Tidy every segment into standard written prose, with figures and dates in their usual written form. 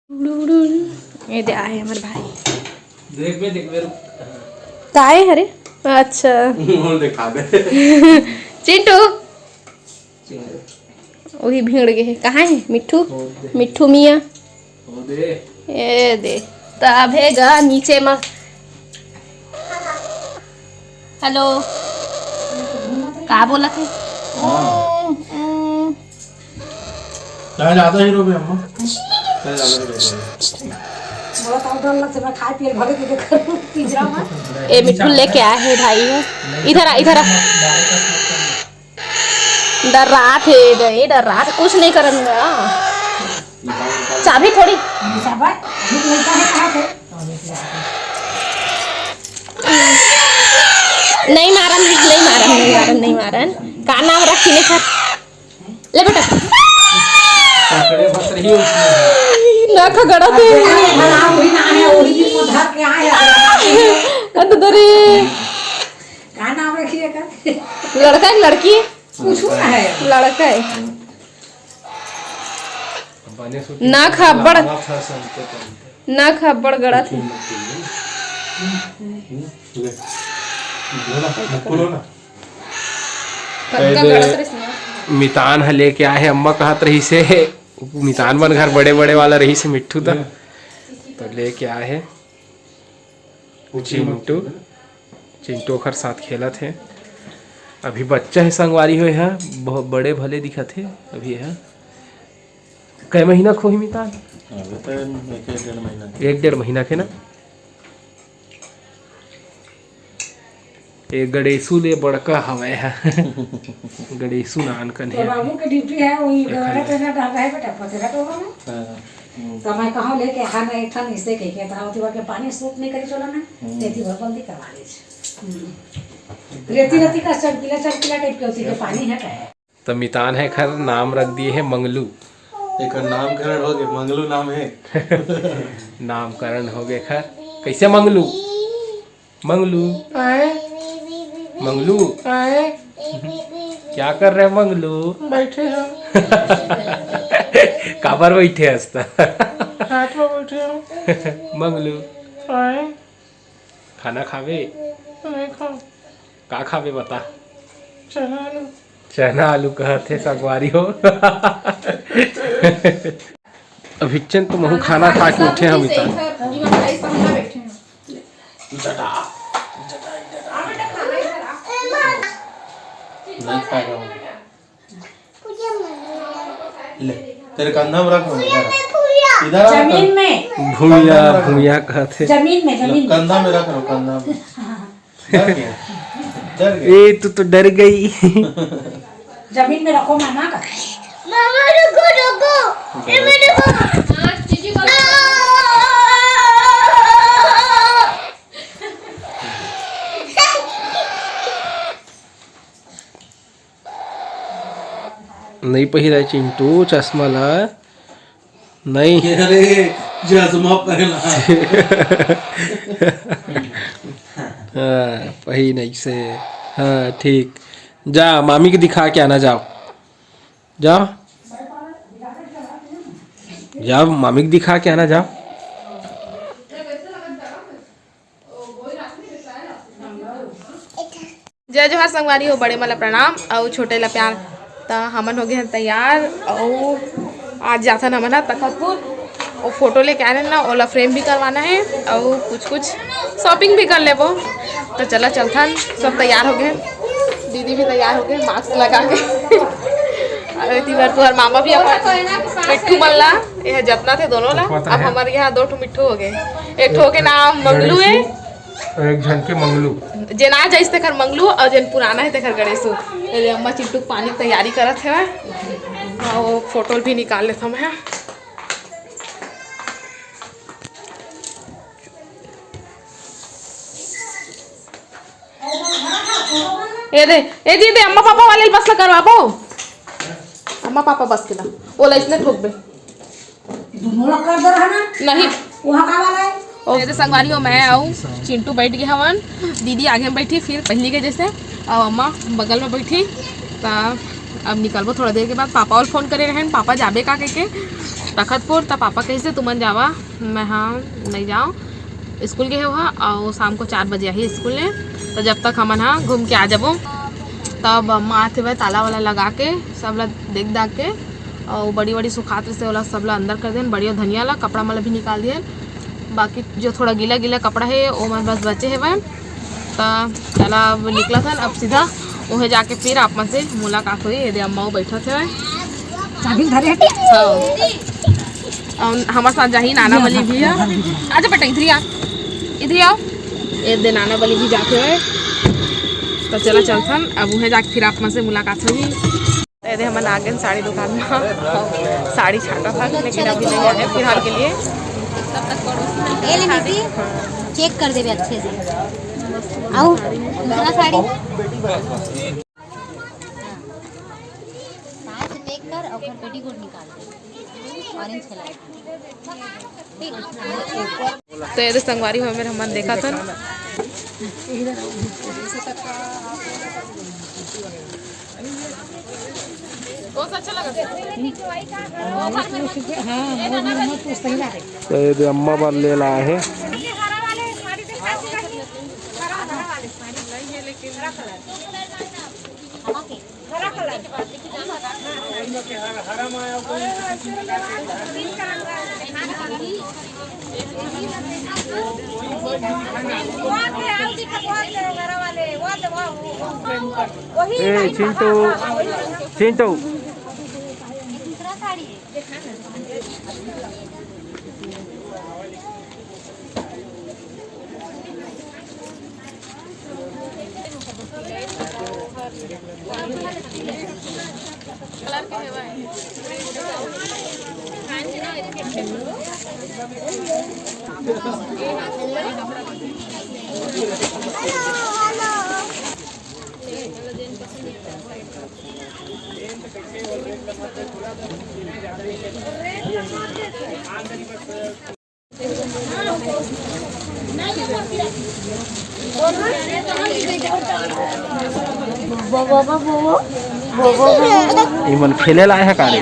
ये दे आए हमारे भाई। देख मेरे काहे हरे अच्छा मोल दिखा दे चिंटू वही भीड़ गए कहाँ है मिट्ठू मिट्ठू मियाँ हो दे ये दे तभेगा नीचे में। हेलो का बोला थे चाहे ज्यादा हीरो भी अम्मा चाहे ज्यादा हीरो बहुत ऑर्डर लग से मैं खाए पिए भरे के देखो पिंजरा में। ए मिट्ठू लेके आए है भाई है इधर आ डर रहा थे डर रहा था कुछ नहीं करूँगा चाबी थोड़ी शाबाश भूख लगता है कहाँ से नहीं मारन का नाम रखी ने सर ले बेटा पकड़े फंस रही है उसमें ना खगड़ा थे बना हुई ना है वही दिन को धर के आए अत दरे का नाम रखिए कर लड़का है लड़की पूछू ना है लड़का है बने सूट ना खबर था संते पर ना खबर गड़ा थे बोलो ना कक्का गड़ा थे इसमें मितान है लेके आए अम्मा कहत रही से मितान बन घर बड़े बड़े वाला रही से मिट्ठू था तो लेके आए है चिंटू खर साथ खेला थे अभी बच्चा है संगवारी हुए है बहुत बड़े भले दिखा थे अभी है कै महीना खोही मितान एक डेढ़ महीना के ना एक गणेशु ले बड़का हवे है गणेशु नान कन तो है बाबू की ड्यूटी है वही गहरा तो ना डाल रहा है बेटा पतेरा तो में तो मैं कहाँ लेके हाँ ना एक ठन इससे के था होती बार के पानी सूट नहीं करी चलो ना रेती भर बंदी करवा ली रेती का चमकीला टाइप के होती है पानी है का तो मितान है खर नाम रख दिए है मंगलू एक नामकरण हो गए मंगलू नाम है नामकरण हो गए खर कैसे मंगलू मंगलू मंगलू क्या कर रहे हैं मंगलू बैठे हैं काबर बैठे हंसता हाथ में बैठे हैं मंगलू आए खाना खावे नहीं खाओ का खावे बता चला लो चना आलू कहते सगवारी हो अभिचन तो महू खाना खा के उठे हम इतना नहीं खा रहा हूँ ले तेरे कंधा में रखो इधर आ जमीन में भूया भूया कहते जमीन में कंधा में रख लो कंधा में डर गया डर गया ए तू तो डर गई जमीन में रखो मामा का मामा रुको ये मेरे को चीजी को नहीं पहिरा चिंटू चश्मा ला नहीं अरे चश्मा पहना हाँ पही नहीं से हाँ ठीक जा मामी को दिखा के आना जाओ जाओ जाओ मामी को दिखा के आना जाओ जय जोहार संगवारी हो बड़े मला प्रणाम और छोटे ला प्यार तो हमन हो गए हैं तैयार और आज जाथन हमन है तखतपुर और फोटो लेके आ रहे हैं ना ओला फ्रेम भी करवाना है और कुछ शॉपिंग भी कर लेबो तो चला चलथन सब तैयार हो गए दीदी भी तैयार हो गए मास्क लगा के और इतनी बार तो मामा भी मिट्ठू मल्ला यह जतना थे दोनों ला अब हमारे यहाँ 2 मिट्ठू हो गए एक ठो के नाम मंगलू है एक जन के मंगलू जेन आ जाइस तेखर मंगलू और जेन पुराना है तेखर गणेशू अम्मा चिंटू पानी तैयारी करत है और फोटो भी निकाल लेता मैं ये दे अम्मा पापा वाले बस ला करवाबो अम्मा पापा बस के ला ओला इसने ठोक बे दोनों लोग कर दे रहा ना नहीं वहाँ का वाला है और मेरे संगवारी हो मैं आऊँ चिंटू बैठ गया हवन दीदी आगे में बैठी फिर पहली के जैसे और अम्मा बगल में बैठी तो अब निकलबो थोड़ा देर के बाद पापा और फोन करे रहें पापा जाबे का के तखतपुर। तब पापा कैसे तुमन जावा, मैं हाँ नहीं जाओ, स्कूल गए हो और शाम को 4 बजे आई स्कूल ने, तो जब तक हमन हाँ घूम के आ जाबो। तब अम्मा आते हुए ताला वाला लगा के सब ला देख दाख के और बड़ी बड़ी सुखात से वाला सब ला अंदर कर देन, बड़ी धनिया ला कपड़ा मला भी निकाल दिए। बाकी जो थोड़ा गीला गीला कपड़ा है वो मैं बस बचे है वह। तो चला अब निकला था, अब सीधा वह जाके फिर आप मन से मुलाकात हुई। यदि अम्मा वो बैठा थे हाँ, हमारे साथ जाही नाना बली भी है। आजा बेटा इधर आ, इधर आओ। एक दिन नाना बली भी जाते हुए तो चला चलथन। अब वह जाके फिर आप मन से मुलाकात हुई। यदि हम आ गए साड़ी दुकान में साड़ी छाटा था, लेकिन अभी नहीं आए फिलहाल के लिए। तब तक पड़ोसी चेक कर देवे अच्छे से। आओ दूसरा साड़ी साइज देख कर और पेटीकोट निकाल दे, ऑरेंज कलर। तो यदि संगवारी हुआ मेरे हमन देखा था। बहुत अच्छा लगा। तो ये अम्मा बार ले लाए हैं। चिंटू चिंटू दूसरा साड़ी इमन खेले लाए हैं काले।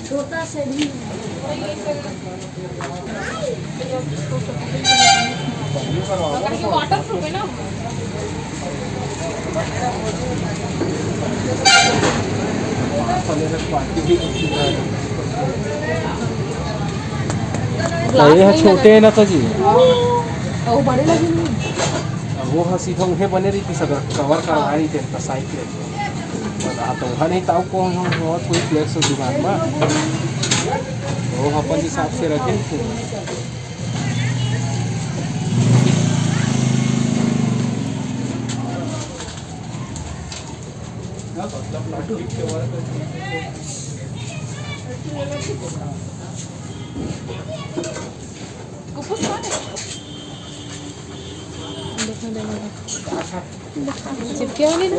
छोटा से भी वाटर प्रूफ है ना। ये छोटे है ना तो जी, और बड़े लगे नहीं। वो हंसी तो उन्हें बने रही थी सगर कवर करवा रही थी तो साइकिल तो वहाँ नहीं ताऊ को बहुत कोई फ्लेक्स दुकान में वो अपन हिसाब से रखे थे। चिपके वाली ना।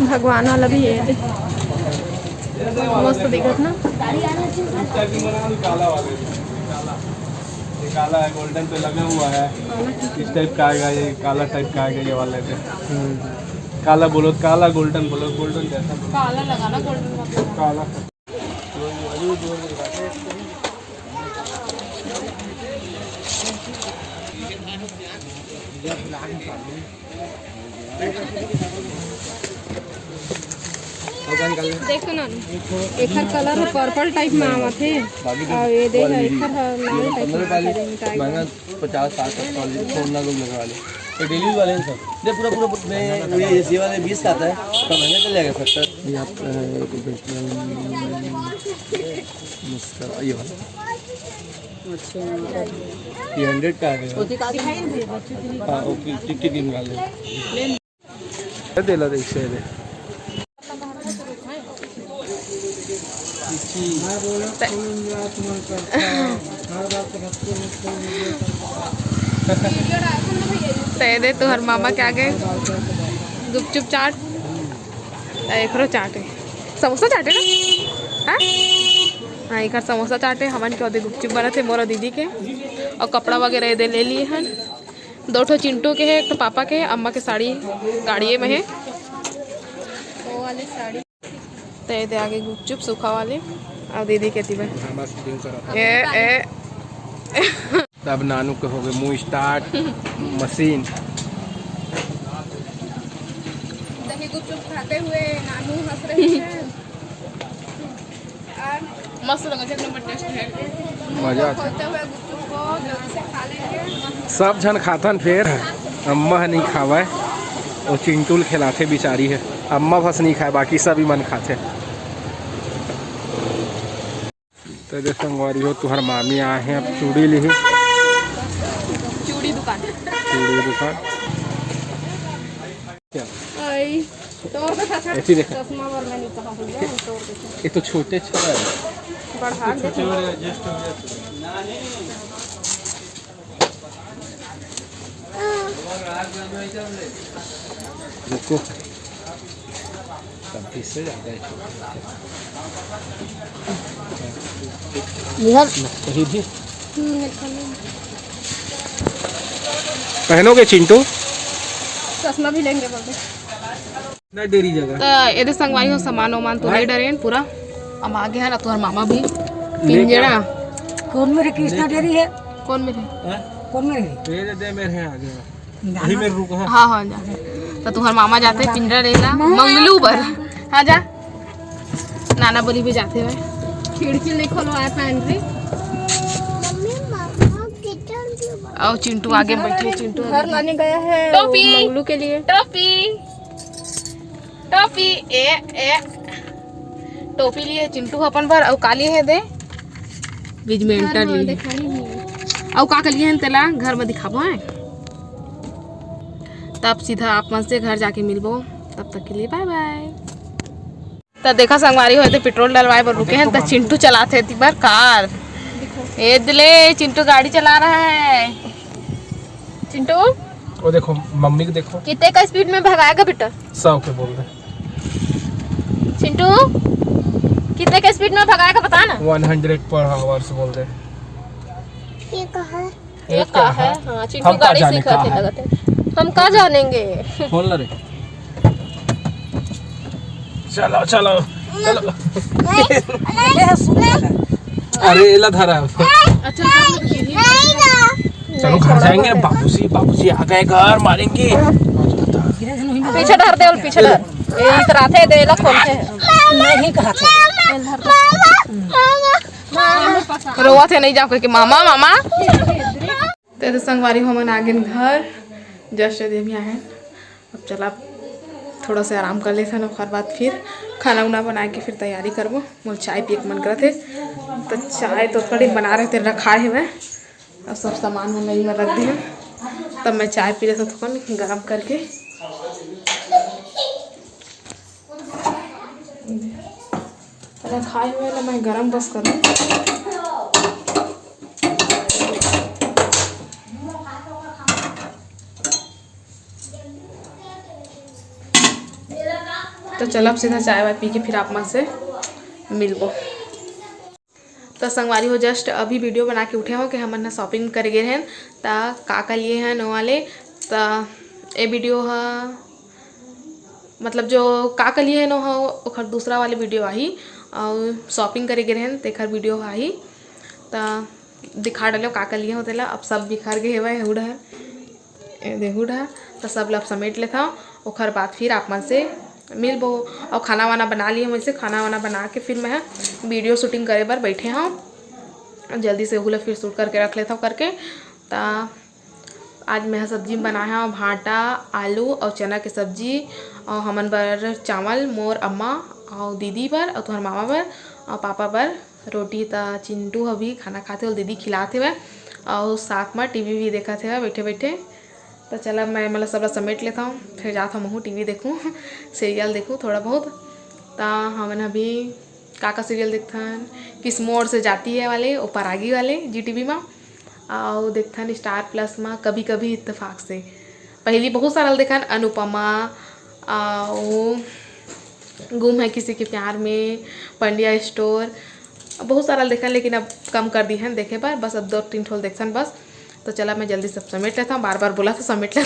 भगवान वाला भी है, मस्त दिखत ना। काला है, गोल्डन पे लगा हुआ है। इस टाइप का आएगा, ये काला टाइप का आएगा ये वाले पे। काला बोलो काला, गोल्डन बोलो गोल्डन जैसा। काला लगाना गोल्डन मतलब काला देखो ना, एक कलर पर्पल टाइप में आवत है और ये देख एक लाल टाइप महंगा 50-60 फोन लगा ले तो डेली वाले हैं सब। ये पूरा में ये एसी वाले 20 का आता है तो महंगा चल जाएगा 70। ये आपका ये वाला ये 100 का आ गया। हाँ ओके टिकट दिन वाले दे ला देख से दे तुहर मामा के आगे गुपचुप चाट। एक चाटे समोसा चाटे ना हाँ हाँ एक समोसा चाटे हमन के गुपचुप बना थे मोरा दीदी के और कपड़ा वगैरह दे ले लिए हैं। 2 ठो चिंटू के है, एक तो पापा के, अम्मा के साड़ी गाड़िए में है वो वाली साड़ी तो ये आगे गुपचुप सूखा वाले और दीदी कहती भाई तब नानू के हो गए मुंह स्टार्ट मशीन। दही गुपचुप खाते हुए नानू हंस रहे हैं और मस्त लगा एक नंबर टेस्ट है मजा आता खोलते हुए गुपचुप को जल्दी से खा लेंगे। सब जन खातन फिर अम्मा नहीं खावा और चिंटूल खिलाते बेचारी है। अम्मा बस नहीं खाए बाकी सभी मन खाते। तो जो संगवारी हो तुहर मामी आए हैं अब चूड़ी ली चूड़ी दुकान क्या तोड़ के साथ ऐसी देखा चश्मा वर में नहीं कहा हो गया तोड़ के ये तो छोटे छोटे बढ़ा छोटे वाले एडजस्ट हो गया रुको तब से ज़्यादा है सही थी पहनोगे चिंटू चश्मा भी लेंगे बोलते ना डेरी जगह तो ये संगवाई हो सामान वामान तो नहीं डरे पूरा अब आगे है ना तुम्हार मामा भी पिंजरा कौन मेरे कृष्णा डेरी है कौन मेरे कौन मेरे मेरे दे मेरे हैं आगे यही मेरे रुको है हाँ हाँ जा तो तुम्हार मामा जाते पिंजरा लेला मंगलू बर हाँ जा नाना बोली भी जाते हुए खिड़की नहीं खोलवाया पैंट्री और चिंटू आगे बैठे चिंटू घर लाने गया है टोपी मंगलू के लिए टोपी टोपी ए टोपी लिए चिंटू अपन पर और काली है दे बीच में इंटर लिए और का लिए हैं तेला घर में दिखाबो है तब सीधा आप मन से घर जाके मिलबो तब तक के लिए बाय बाय। तो देखा संगवारी हो पेट्रोल डलवाए पर रुके हैं तो चिंटू चलाते थे बार कार ये दिले चिंटू गाड़ी चला रहा है चिंटू वो देखो मम्मी को देखो कितने का स्पीड में भगाएगा बेटा 100 के बोल रहे चिंटू कितने का स्पीड में भगाएगा बता ना 100 पर आवर्स बोल रहे ये कहा ये का है हाँ चिंटू गाड़ी सीख रहे थे लगते हम कहाँ जानेंगे बोल रे चलो चलो चलो अरे एला धरा अच्छा चलो घर जाएंगे बाबूजी आ गए घर मारेंगे पीछे धर दे और पीछे धर इस राते दे ला खोलते हैं नहीं कहा था रोवा थे नहीं जाओ कि मामा मामा तेरे संगवारी हो मन आगे घर जस्ट देवी आए अब चला थोड़ा सा आराम कर लेते हैं और बाद फिर खाना उना बना के फिर तैयारी करबो मोल चाय पिए के मन करते तो चाय तो थोड़ी बना रहे थे रखा है मैं और सब सामान में नहीं में रख दिए तब मैं चाय पी रहे थे थोड़ा गर्म करके खाए हुए ना मैं गरम बस करूँ तो चल अब सीधा चाय वाय पी के फिर आप मन से मिलबो। तो संगवारी हो जस्ट अभी वीडियो बना के उठे हो कि हमन शॉपिंग कर गए हैं ता का लिए हैं नो वाले तो ये वीडियो है मतलब जो का लिए नो हो ओखर दूसरा वाले वीडियो आई और शॉपिंग करे गए हैं तेखर वीडियो आई तो दिखा डालो का लिए हो तेला अब सब बिखर गए हेवा हुड है देहुड है तो सब लब समेट लेता ओखर बाद फिर आप मन से मिलबो और खाना वाना बना लिए हम ऐसे खाना वाना बना के फिर मैं वीडियो शूटिंग करे बर बैठे हाँ जल्दी से ओला फिर शूट करके रख लेता हूँ करके तो आज मैं सब्जी बनाया हूँ भाटा आलू और चना के सब्जी और हमन बर चावल मोर अम्मा और दीदी बर और तुम्हार मामा बर और पापा बर रोटी तो चिंटू अभी खाना खाते और दीदी खिलाते हुए और साथ में टीवी भी देखा थे बैठे बैठे तो चला मैं मतलब सब समेट लेता हूँ फिर जाता हूँ टीवी देखूँ सीरियल देखूँ थोड़ा बहुत तो हमने अभी का सीरियल देखता किस मोड़ से जाती है वाले वो परागी वाले GTV में और देखता स्टार प्लस में कभी कभी इत्तेफाक से पहली बहुत सारा देखा अनुपमा गुम है किसी के प्यार में, पंड्या स्टोर, बहुत सारा देखा, लेकिन अब कम कर दी है देखे पर, बस अब 2-3 ठोल देखसन बस। तो चला मैं जल्दी सब समेट लेता हूँ, बार बार बोला था समेट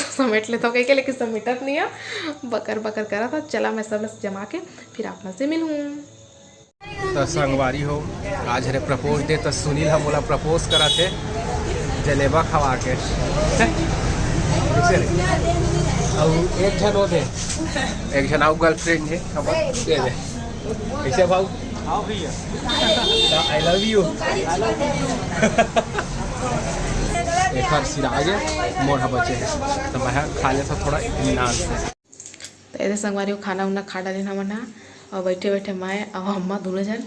लेता हूँ कह के, लेकिन समेटत नहीं है, बकर बकर करा था। चला मैं सब जमा के फिर आप से मिलूँ। तो संगवारी हो आज हरे प्रपोज दे, तो सुनील हम बोला प्रपोज करा थे जलेबा खवा के। और एक जन हो थे, एक जन आओ गर्लफ्रेंड है खबर दे दे ऐसे भाव आओ भैया, आई लव यू। एक बार सिराज मोढ़ा बचे है तो मैं खा लेता थोड़ा इत्मीनान से। तो ऐसे संगवारी को खाना उना खा डाले ना मना, और बैठे बैठे मैं और अम्मा दोनों जन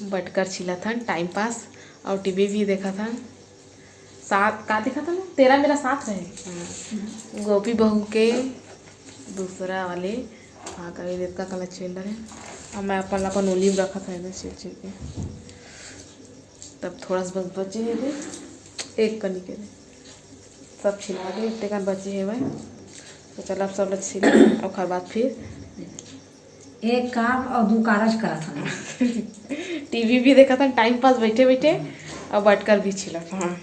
बटकर छिला था, टाइम पास, और टीवी भी देखा था। साथ का देखा था ना, तेरा मेरा साथ रहे, गोपी बहू के दूसरा वाले हाँ का का कलर चेल रहे, और मैं अपन ओलीव रखा था इधर चिल के। तब थोड़ा सा बस बचे है थे, एक कनी के सब छिला के इतने का बचे है भाई। तो चल अब सब लोग छिला, और खर बाद फिर एक काम और 2 कारज करा था। टीवी भी देखा था, टाइम पास बैठे बैठे, और बटकर भी छिला था। हाँ,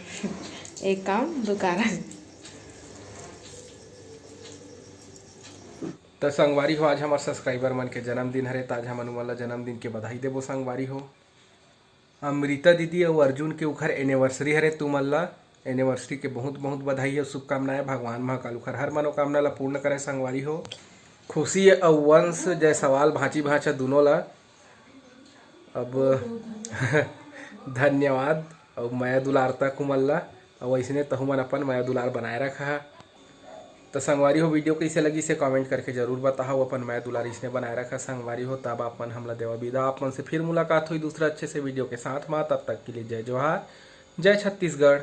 एक काम 2 कारज। तो संगवारी हो आज हमारे सब्सक्राइबर मन के जन्मदिन हरे, ताज हम वाला जन्मदिन के बधाई देबो संगवारी हो। अमृता दीदी और अर्जुन के उखर एनिवर्सरी हरे, तुम अल्लाह एनिवर्सरी के बहुत बहुत बधाई और शुभकामनाएं। भगवान महाकाल उखर हर मनोकामना ला पूर्ण करे संगवारी हो। खुशी और वंश जय सवाल भांची भांचा दोनों ला अब धन्यवाद और माया दुलार तक कुमल्ला, और वैसने तहु मन अपन माया दुलार बनाए रखा। तो संगवारी हो वीडियो कैसे लगी से कमेंट करके जरूर बताओ, अपन माया दुलार इसने बनाए रखा संगवारी हो। तब अपन हमला देवा विदा, अपन से फिर मुलाकात हुई दूसरा अच्छे से वीडियो के साथ में। तब तक के लिए जय जोहार, जय छत्तीसगढ़।